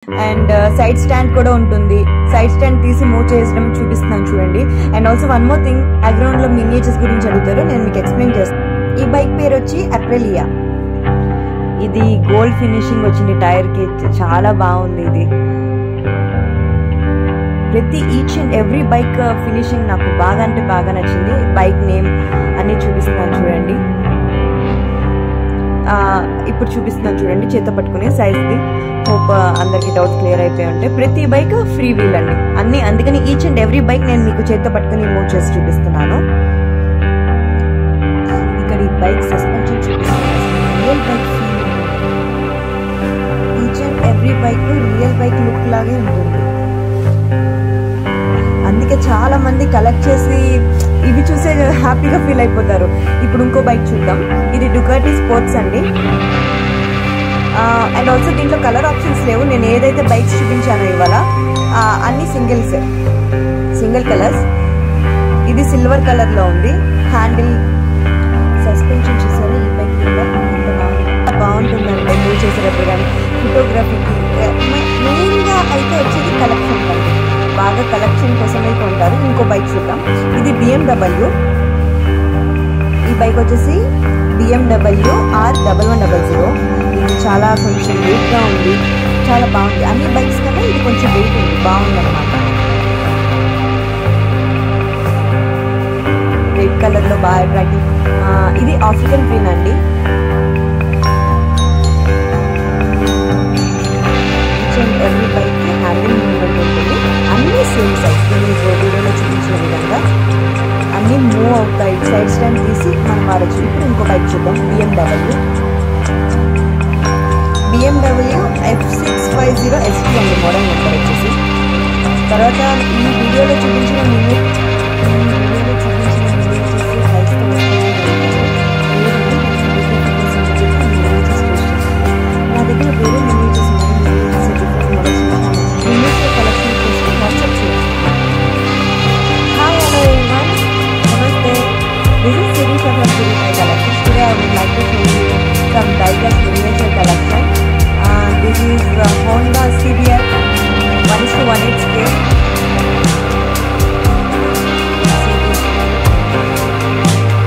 And side stand కూడా ఉంటుంది. Side stand తీసి మూవ్ చేయడం చూపిస్తున్నాను చూడండి. And also one more thing, background లో మినియేచర్స్ గురించి అడుగుతారు, నేను మీకు ఎక్స్ప్లెయిన్ చేస్తాను. ఈ బైక్ పేరు వచ్చి అప్రిలియా. ఇది గోల్డ్ ఫినిషింగ్ వచ్చింది టైర్ కి, చాలా బాగుంది. ఇది ప్రతి each and every bike finishing నాకు బాగా అంటే బాగా నచ్చింది. బైక్ నేమ్ అన్ని చూపిస్తున్నాను చూడండి. ఇప్పుడు చూపిస్తున్నాను చూడండి చేత పట్టుకునే సైజ్ది. హోప్ అందరికి డౌట్స్ క్లియర్ అయిపోయి ఉంటాయి. ప్రతి బైక్ ఫ్రీ వీల్ అండి అన్ని, అందుకని ఈచ్ అండ్ ఎవ్రీ బైక్ నేను మీకు చేత పట్టుకుని మూవ్ చేసి చూపిస్తున్నాను. ఇక్కడ ఈ బైక్ సస్పెన్షన్ చూపిస్తున్నాను. Real bike feel, each and every bike real bike look లాగే ఉంటుంది. అందుకే చాలా మంది కలెక్ట్ చేసి ఇవి చూసే హ్యాపీగా ఫీల్ అయిపోతారు. ఇప్పుడు ఇంకో బైక్ చూద్దాం. ఇది డుకాటి స్పోర్ట్స్ అండి. అండ్ ఆల్సో దీంట్లో కలర్ ఆప్షన్స్ లేవు. నేను ఏదైతే బైక్స్ చూపించానో ఇవాళ అన్ని సింగిల్ కలర్స్. ఇది సిల్వర్ కలర్ లో ఉంది. హ్యాండిల్, సస్పెన్షన్ చూసారా ఈ బైక్ బాగుంటుందండి మూవ్ చేసేటప్పుడు. కానీ ఫోటోగ్రఫీకి మెయిన్గా అయితే వచ్చేది కలెక్షన్ కండి, బాగా కలెక్షన్ కోసమే కొంటారు. ఇంకో బైక్ చూద్దాం. ఇది BMW. ఈ బైక్ వచ్చేసి BMW R1100. ఇది చాలా కొంచెం వెయిట్గా ఉంది, చాలా బాగుంది. అన్ని బైక్స్ కన్నా ఇది కొంచెం వెయిట్ ఉంది, బాగుంది అనమాట. రెడ్ కలర్లో బాగా అట్రాక్టివ్. ఇది ఆఫ్రికన్ గ్రీన్ అండి. ఎవ్రీ బైక్ హ్యాండిల్ మూవ్మెంట్ ఉంటుంది. అన్ని సేమ్ సైజ్, నేను వీడియోలో చూపించిన విధంగా అన్ని మూవ్ అవుతాయి. సైడ్ స్టాండ్ తీసి మనం మారచ్చు. ఇప్పుడు ఇంకో బైక్ చూద్దాం. BMW F650 ST అండి మోడల్ నెంబర్ వచ్చేసి. తర్వాత ఈ వీడియోలో చూపించిన నా దగ్గర వేరే miniatures I would like to show you some Diecast miniature collection. This is Honda CBR 1:1.8 scale.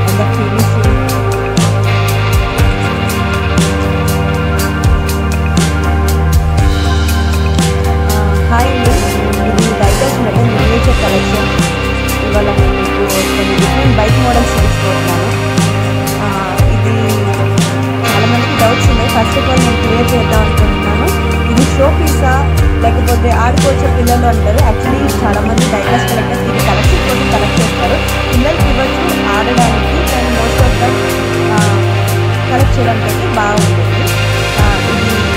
And the finishing. Hi, this is Diecast metal miniature collection. ఇవాళ నేను మీకు కొన్ని డిఫరెంట్ బైక్ మోడల్స్ చూపిస్తున్నాను. చాలా మందికి డౌట్స్ ఉన్నాయి. ఫస్ట్ ఆఫ్ ఆల్ నేను clear చేద్దాం అనుకుంటున్నాను. ఇది షో పీసా లేకపోతే ఆడుకోవచ్చే పిల్లలు అంటారు. యాక్చువల్లీ చాలా మంది డైకాస్ట్ కలెక్టర్స్ ఇది కలెక్షన్ కోసం కలెక్ట్ చేస్తారు. పిల్లలకి ఇవ్వచ్చు ఆడడానికి, కానీ మోస్ట్ ఆఫ్ దమ్ కలెక్ట్ చేయడానికి అయితే బాగుంటుంది.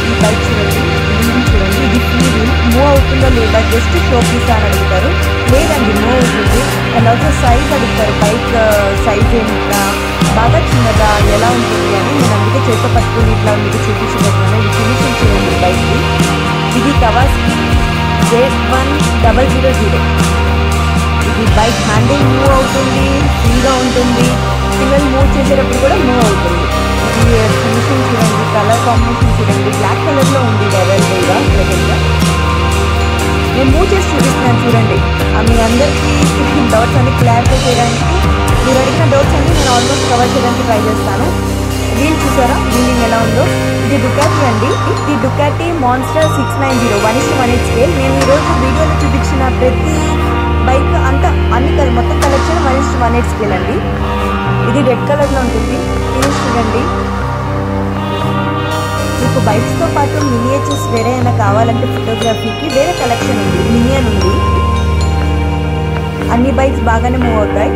ఈ బైక్ చూడండి, చూడండి. ఇది ఫ్రీ వీల్, మూవ్ అవుతుందో లేదా జస్ట్ షో పీసా అని అడుగుతారు. లేదండి మూవ్ అవుతుంది. అండ్ ఆల్సో సైజ్ అడుగుతారు, బైక్ సైజ్ ఎంత, బాగా చిన్నదా, ఎలా ఉంటుంది అని. నేను అందుకే చేత పట్టుకుని ఇట్లా మీకు చూపించబోతున్నాను. ఇది ఫినిషింగ్ చూడండి బైక్ది. ఇది కవాసకి Z1000. ఇది బైక్ హ్యాండిల్ మూవ్ అవుతుంది, ఫ్రీగా ఉంటుంది. పిల్లలు మూవ్ చేసేటప్పుడు కూడా మూవ్ అవుతుంది. ఇది ఫినిషింగ్ చూడండి, కలర్ కాంబినేషన్ చూడండి. బ్లాక్ కలర్లో ఉంది ఇది అవైలబుల్గా ప్రజెంట్గా. నేను మూవ్ చేసి చూపిస్తున్నాను చూడండి. మీ అందరికీ డౌట్స్ అన్ని క్లారిఫై చేయడానికి, మీరు అడిగిన డౌట్స్ అన్ని నేను ఆల్మోస్ట్ కవర్ చేయడానికి ట్రై చేస్తాను. వీల్ చూసారా వీలింగ్ ఎలా ఉందో. ఇది డుకాటి అండి. ఇది డుకాటి మాన్స్టర్ 690 1:1.8 స్కేల్. నేను ఈరోజు వీడియోలో చూపించిన ప్రతి బైక్ అంతా అన్ని మొత్తం కలెక్షన్ 1:1.8 స్కేల్ అండి. ఇది రెడ్ కలర్లో ఉంటుంది. ఫినిష్ చూడండి. మీకు బైక్స్తో పాటు మినియేచర్స్ వేరే అయినా కావాలంటే ఫోటోగ్రఫీకి వేరే కలెక్షన్ ఉంది. మినియన్ ఉంది. అన్ని బైక్స్ బాగానే మూవ్ అవుతాయి.